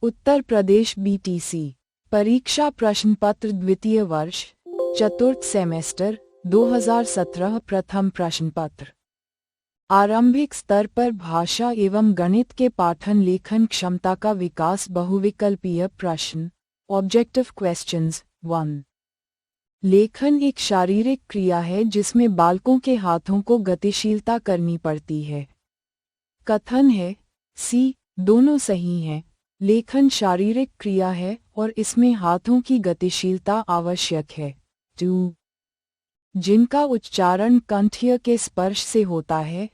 Uttar Pradesh BTC परीक्षा प्रश्न पत्र द्वितीय वर्ष चतुर्थ सेमेस्टर 2017 प्रथम प्रश्न पत्र। आरंभिक स्तर पर भाषा एवं गणित के पाठन लेखन क्षमता का विकास बहुविकल्पीय प्रश्न ऑब्जेक्टिव क्वेश्चंस 1। लेखन एक शारीरिक क्रिया है जिसमें बालकों के हाथों को गतिशीलता करनी पड़ती है। कथन है सी दोनों सही हैं। लेखन शारीरिक क्रिया है और इसमें हाथों की गतिशीलता आवश्यक है। 2। जिनका उच्चारण कंठीय के स्पर्श से होता है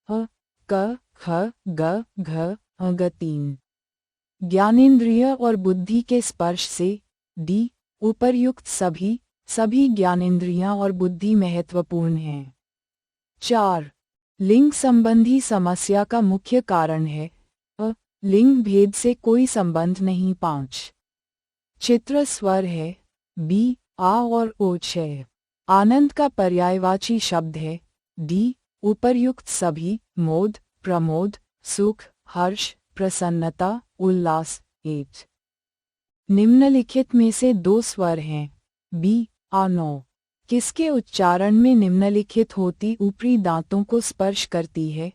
ह, क, ख, ग, घ, ग। 3। ज्ञानेंद्रिय और बुद्धि के स्पर्श से डी उपर्युक्त सभी ज्ञानेंद्रियां और बुद्धि महत्वपूर्ण हैं। 4। लिंग संबंधी समस्या का मुख्य कारण है लिंग भेद से कोई संबंध नहीं। 5। चित्र स्वर है बी आ और ओ 6। आनंद का पर्यायवाची शब्द है डी उपर्युक्त सभी मोद प्रमोद सुख हर्ष प्रसन्नता उल्लास 8। निम्नलिखित में से दो स्वर हैं बी आ 9 किसके उच्चारण में निम्नलिखित होती ऊपरी दांतों को स्पर्श करती है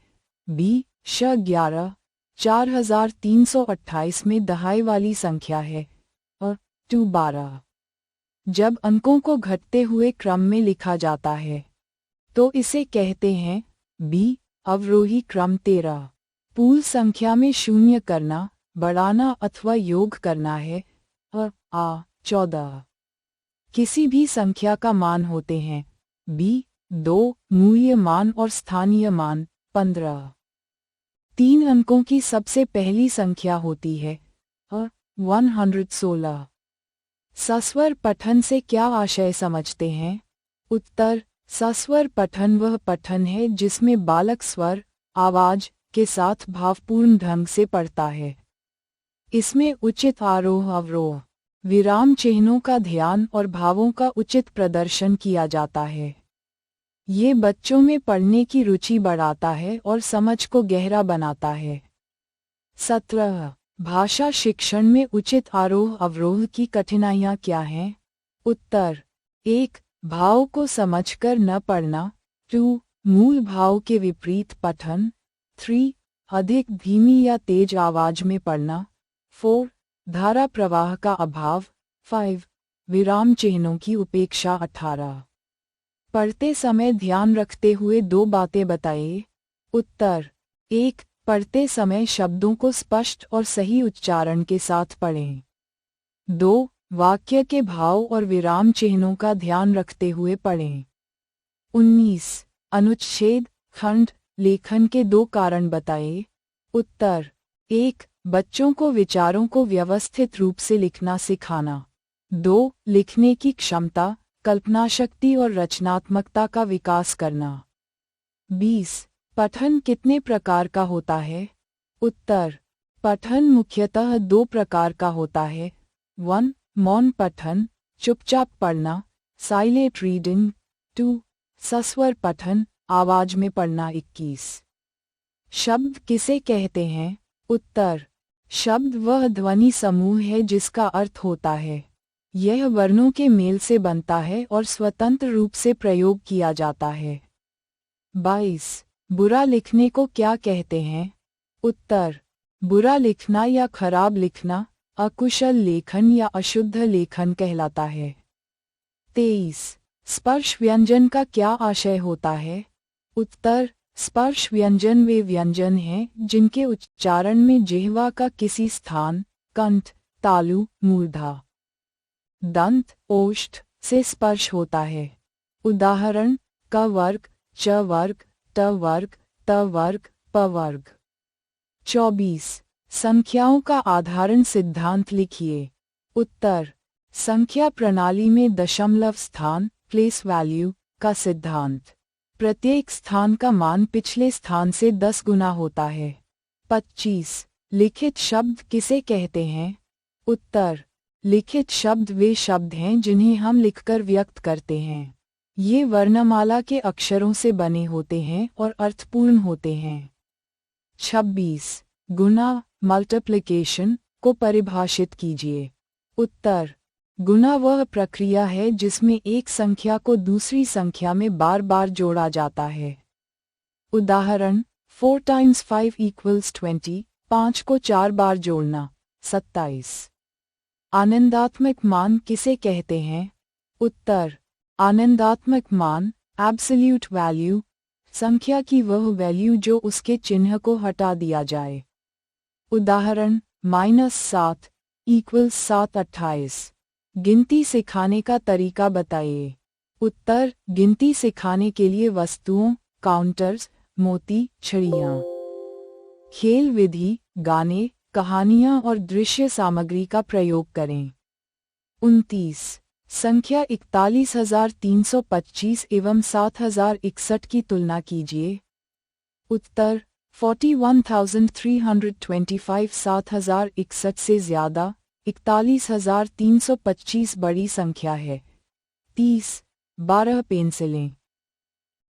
बी श 11 4328 में दहाई वाली संख्या है और 2 12। जब अंकों को घटते हुए क्रम में लिखा जाता है तो इसे कहते हैं बी अवरोही क्रम 13। पूर्ण संख्या में शून्य करना बढ़ाना अथवा योग करना है और आ 14। किसी भी संख्या का मान होते हैं बी 2 मूल्य मान और स्थानीय मान 15। 3 अंकों की सबसे पहली संख्या होती है 116। सस्वर पठन से क्या आशय समझते हैं? उत्तर सस्वर पठन वह पठन है जिसमें बालक स्वर आवाज के साथ भावपूर्ण ढंग से पढ़ता है। इसमें उचित आरोह अवरोह विराम चिन्हों का ध्यान और भावों का उचित प्रदर्शन किया जाता है। ये बच्चों में पढ़ने की रुचि बढ़ाता है और समझ को गहरा बनाता है। 17। भाषा शिक्षण में उचित आरोह अवरोह की कठिनाइयाँ क्या हैं? उत्तर 1. भाव को समझकर न पढ़ना। 2. मूल भाव के विपरीत पठन। 3. अधिक धीमी या तेज आवाज में पढ़ना। 4. धारा प्रवाह का अभाव। 5. विराम चिन्हों की उपेक्षा। 18। पढ़ते समय ध्यान रखते हुए दो बातें बताइए। उत्तर 1. पढ़ते समय शब्दों को स्पष्ट और सही उच्चारण के साथ पढ़ें। 2. वाक्य के भाव और विराम चिन्हों का ध्यान रखते हुए पढ़ें। 19. अनुच्छेद खंड लेखन के दो कारण बताइए। उत्तर 1. बच्चों को विचारों को व्यवस्थित रूप से लिखना सिखाना। 2. लिखने की क्षमता कल्पना शक्ति और रचनात्मकता का विकास करना। 20. पठन कितने प्रकार का होता है? उत्तर पठन मुख्यतः 2 प्रकार का होता है। 1. मौन पठन चुपचाप पढ़ना साइलेंट रीडिंग। 2. सस्वर पठन आवाज में पढ़ना। 21। शब्द किसे कहते हैं? उत्तर शब्द वह ध्वनि समूह है जिसका अर्थ होता है यह वर्णों के मेल से बनता है और स्वतंत्र रूप से प्रयोग किया जाता है। 22. बुरा लिखने को क्या कहते हैं? उत्तर बुरा लिखना या खराब लिखना अकुशल लेखन या अशुद्ध लेखन कहलाता है। 23. स्पर्श व्यंजन का क्या आशय होता है? उत्तर स्पर्श व्यंजन वे व्यंजन हैं जिनके उच्चारण में जिह्वा का किसी स्थान कंठ तालु मूर्धा दंत ओष्ठ से स्पर्श होता है। उदाहरण क वर्ग च वर्ग ट वर्ग त वर्ग प वर्ग। 24. संख्याओं का आधारण सिद्धांत लिखिए। उत्तर संख्या प्रणाली में दशमलव स्थान प्लेस वैल्यू का सिद्धांत। प्रत्येक स्थान का मान पिछले स्थान से 10 गुना होता है। 25. लिखित शब्द किसे कहते हैं? उत्तर लिखित शब्द वे शब्द हैं जिन्हें हम लिखकर व्यक्त करते हैं। ये वर्णमाला के अक्षरों से बने होते हैं और अर्थपूर्ण होते हैं। 26. गुणा मल्टीप्लिकेशन को परिभाषित कीजिए। उत्तर: गुणा वह प्रक्रिया है जिसमें एक संख्या को दूसरी संख्या में बार बार जोड़ा जाता है। उदाहरण: 4 times 5 equals 20, 5 को 4 बार जोड़ना 27। आनंदात्मक मान किसे कहते हैं? उत्तर: आनंदात्मक मान, एब्सोल्यूट वैल्यू, संख्या की वह वैल्यू जो उसके चिन्ह को हटा दिया जाए। उदाहरण: -7 equals 7 28। गिनती सिखाने का तरीका बताइए। उत्तर: गिनती सिखाने के लिए वस्तुओं, काउंटर्स, मोती, छड़ियाँ। खेल विधि, गाने, कहानियाँ और दृश्य सामग्री का प्रयोग करें। 29। संख्या 41,325 एवं 7,061 की तुलना कीजिए। उत्तर: 41,325 7,061 से ज़्यादा, 41,325 बड़ी संख्या है। 30। 12 पेंसिलें।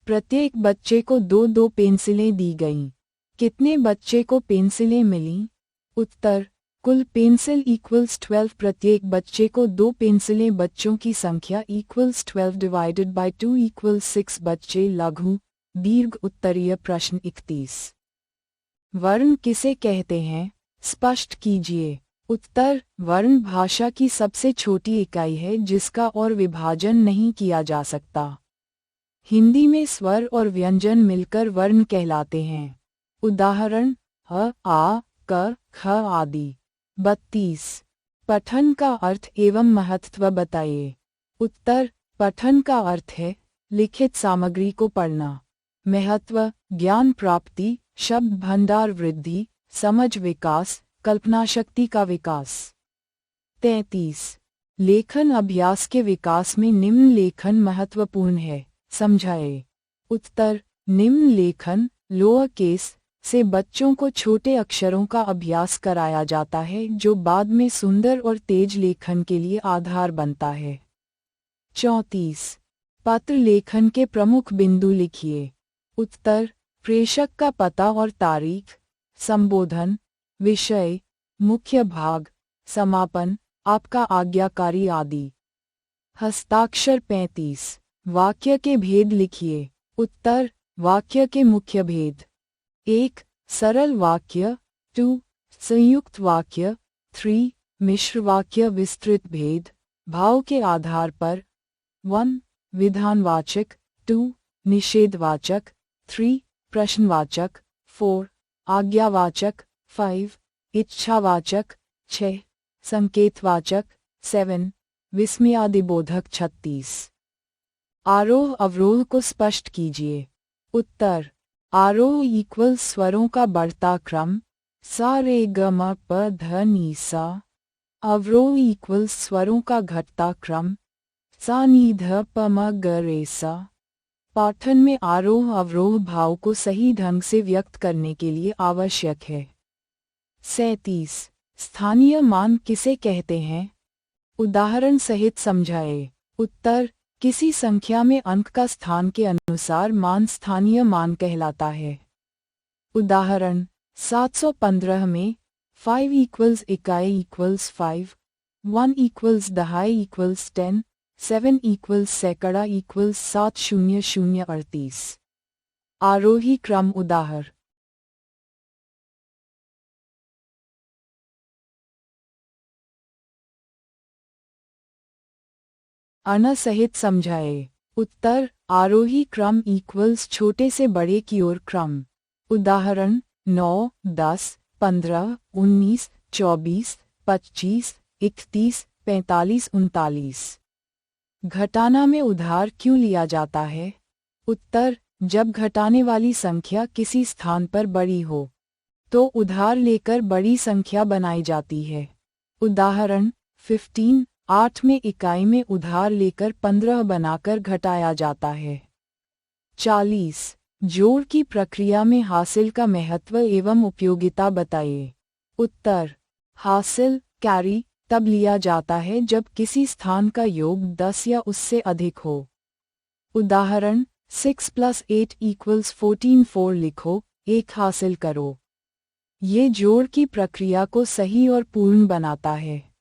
प्रत्येक बच्चे को 2-2 पेंसिलें दी गईं। कितने बच्चे को पेंसिलें मिलीं? उत्तर: कुल पेंसिल इक्वल्स 12। प्रत्येक बच्चे को 2 पेंसिलें। बच्चों की संख्या इक्वल्स 12 डिवाइडेड बाय 2 इक्वल्स 6। बच्चे लघु दीर्घ उत्तरीय प्रश्न 31। वर्ण किसे कहते हैं? स्पष्ट कीजिए। उत्तर: वर्ण भाषा की सबसे छोटी इकाई है जिसका और विभाजन नहीं किया जा सकता। हिंदी में स्वर और व्यंजन मिलकर वर्ण कहलाते हैं। उदाहरण: ह, आ, क, ख आदि। 32। पठन का अर्थ एवं महत्व बताइए। उत्तर: पठन का अर्थ है लिखित सामग्री को पढ़ना। महत्व: ज्ञान प्राप्ति, शब्द भंडार वृद्धि, समझ विकास, कल्पनाशक्ति का विकास। 33। लेखन अभ्यास के विकास में निम्न लेखन महत्वपूर्ण है, समझाइए। उत्तर: निम्न लेखन लोअर केस से बच्चों को छोटे अक्षरों का अभ्यास कराया जाता है जो बाद में सुंदर और तेज लेखन के लिए आधार बनता है। 34। पत्र लेखन के प्रमुख बिंदु लिखिए। उत्तर: प्रेषक का पता और तारीख, संबोधन, विषय, मुख्य भाग, समापन, आपका आज्ञाकारी आदि। हस्ताक्षर। 35। वाक्य के भेद लिखिए। उत्तर: वाक्य के मुख्य भेद: 1. सरल वाक्य, 2. संयुक्त वाक्य, 3. मिश्र वाक्य। विस्तृत भेद: भाव के आधार पर 1. विधानवाचक, 2. निषेधवाचक, 3. प्रश्नवाचक, 4. आज्ञावाचक, 5. इच्छावाचक, 6. संकेतवाचक, 7. विस्मयादिबोधक। 36। आरोह अवरोह को स्पष्ट कीजिए। उत्तर: आरोह इक्वल स्वरों का बढ़ता क्रम, सा रे ग म प ध नी सा। अवरोह इक्वल स्वरों का घटता क्रम, सा नी ध प म ग रे सा। पाठन में आरोह अवरोह भाव को सही ढंग से व्यक्त करने के लिए आवश्यक है। 37। स्थानीय मान किसे कहते हैं? उदाहरण सहित समझाएं। उत्तर: किसी संख्या में अंक का स्थान के अनुसार मान स्थानीय मान कहलाता है। उदाहरण: 715 में 5 इक्वल्स इकाई इक्वल्स 5, 1 इक्वल्स दहाई इक्वल्स 10, 7 इक्वल्स सैकड़ा इक्वल्स 70038। आरोही क्रम। उदाहरण: अण सहित समझाएं। उत्तर: आरोही क्रम इक्वल्स छोटे से बड़े की ओर क्रम। उदाहरण: 9, 10, 15, 19, 24, 25, 31, 45, 39। घटाना में उधार क्यों लिया जाता है? उत्तर: जब घटाने वाली संख्या किसी स्थान पर बड़ी हो तो उधार लेकर बड़ी संख्या बनाई जाती है। उदाहरण: 15, 8 में इकाई में उधार लेकर 15 बनाकर घटाया जाता है। 40। जोड़ की प्रक्रिया में हासिल का महत्व एवं उपयोगिता बताइए। उत्तर: हासिल कैरी तब लिया जाता है जब किसी स्थान का योग 10 या उससे अधिक हो। उदाहरण: 6 + 8 = 14। 4 लिखो, 1 हासिल करो। ये जोड़ की प्रक्रिया को सही और पूर्ण बनाता है।